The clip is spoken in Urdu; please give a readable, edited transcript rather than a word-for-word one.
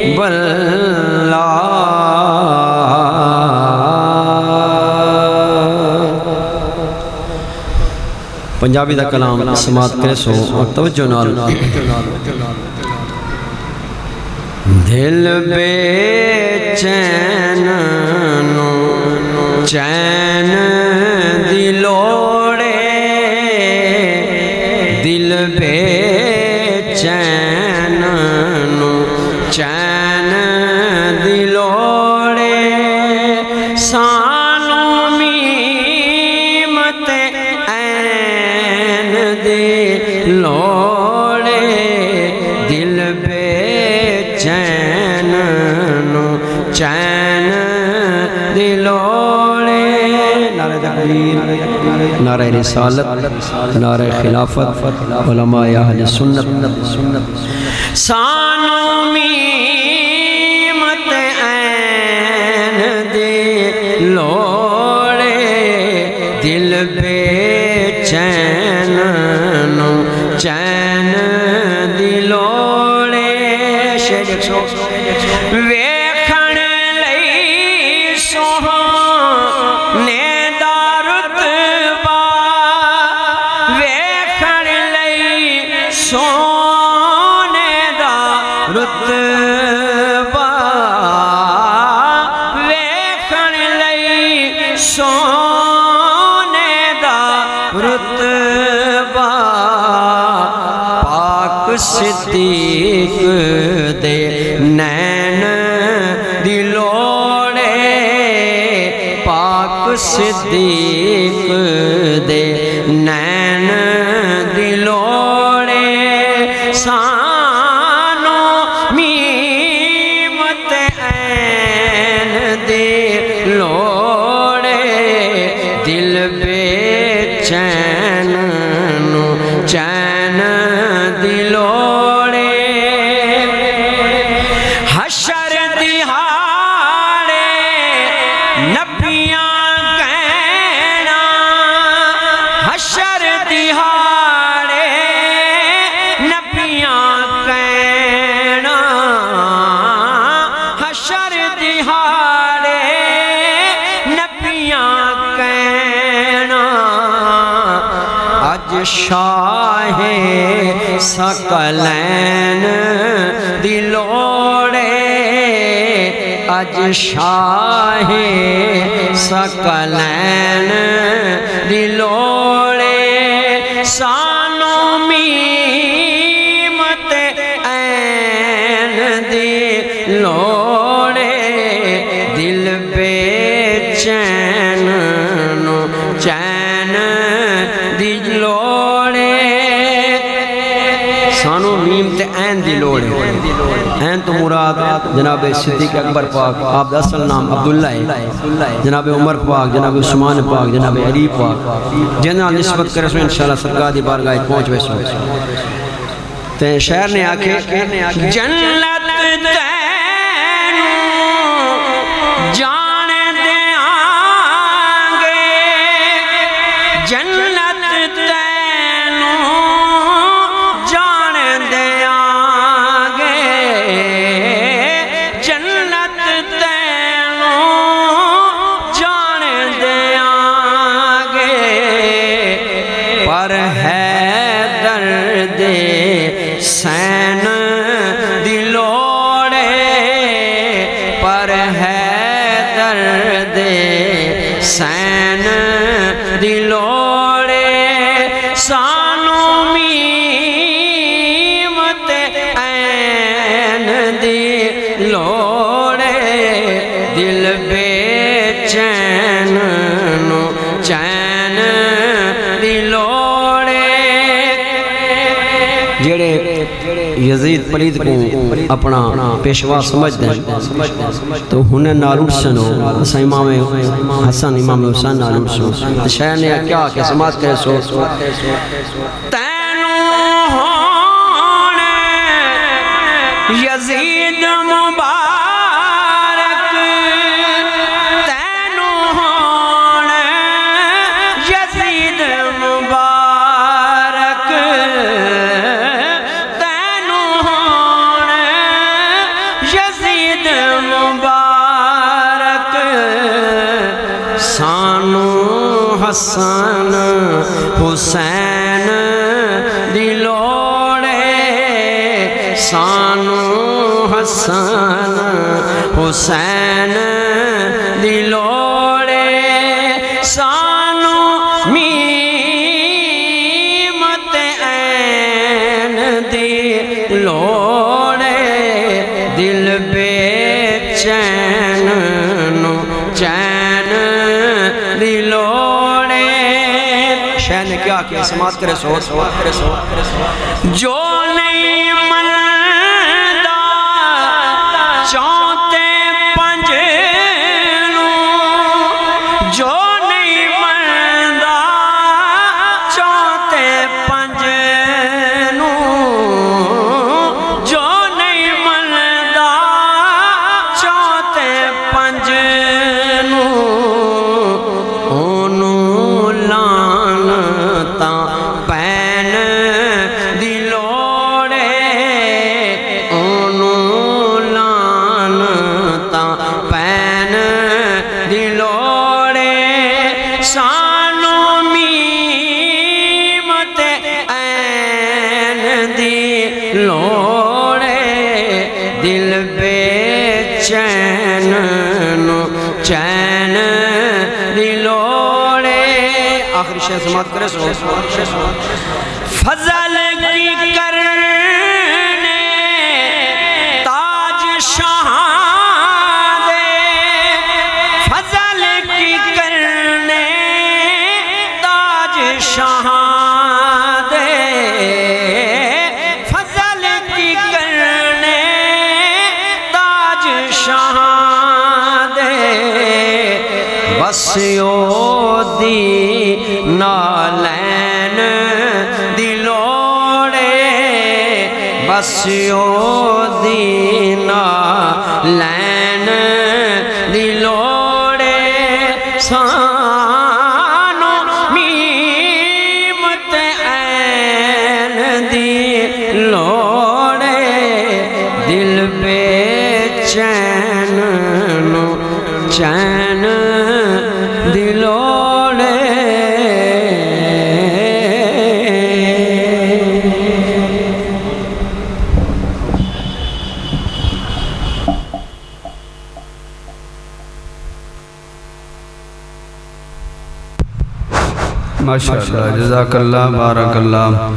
حبیب اللہ پنجابی دا کلام سماعت کرے سو اور توجہ نال دل بے چین نو چین دی لوڑے دل بے چین نو چین دی لوڑے سانو میمت این دی لوڑے دل بے چین نو چین دی لوڑے نعرہ تکبیر نعرہ رسالت نعرہ خلافت علماء اہل سنت سانو میمت این دی لوڑے دل بے چین نو چین دی لوڑے ویکھن لئی سوہانے دا رتبہ ویکھن لئی سونے دا رتبہ ویکھن لئی سونے دا رتبہ پاک صدیق دے نین دی لوڑے پاک صدیق دے نین دی لوڑے سانو میمت این دی لوڑے دل بے چین نو چین دی لوڑے حشر دہاڑے نبیاں کہنا حشر دہاڑے نبیاں کہنا حشر دہاڑے نبیاں کہنا اج شاہ ثقلین دی لوڑے اج شاہ ثقلین دی لوڑے سانو میمت این دی لوڑے دل بے چین نو چین دی لوڑے سانو میم تے این دی لوڑے این تو مراد جناب صدیق اکبر پاک آپ دا اصل نام عبداللہ ہے جناب عمر پاک جناب عثمان پاک جناب علی پاک جناب نسبت کرے سو انشاءاللہ سرکار دی بارگاہ پہنچ وے سو تے شہر نے آکھے جنت تینو جان دے آنگے جنت تینو جان دے آنگے جنت تینو جان دے آنگے پر ہے درد سین دی لوڑے پر ہے درد سین دی لوڑے سانو میمت این دی لوڑے دل بے چین نو چین دی لوڑے جڑے یزید پلید کو اپنا پیشوا سمجھ دیں تو انہیں نالوٹ سنو اسا امام حسن امام حسین نالوٹ سنو شہر نے کیا کہ سماعت کرے سو تینو ہونے یزید مبارک تینو ہونے یزید مبارک حسن حسین دی لوڑے سانو حسن حسین دی لوڑے سانو میمت عین دی لوڑے دل بے چین نو چین دی لوڑے شہ نے کیا کیا سماعت کرے سو جو نہیں مندہ چونتے پنج نو جو نہیں مندہ چونتے پنج نو جو نہیں مندہ چونتے پنج نو اونوں لانتا پین دی لوڑے اونوں لانتا پین دی لوڑے سانو میمت عین دی لوڑے دل بے چین نو چین دی لوڑے آخری شہ سماعت کرے سو فضل کی کرنے تاج شاہ دے فضل کی کرنے تاج شاہ دے فضل کی کرنے تاج شاہ دے بس دی نالین دی لوڑے بس دی نالین دی لوڑے سانو میمت عین دی لوڑے دل بے چین نو چین دی لوڑے ماشاءاللہ جزاک اللہ بارک اللہ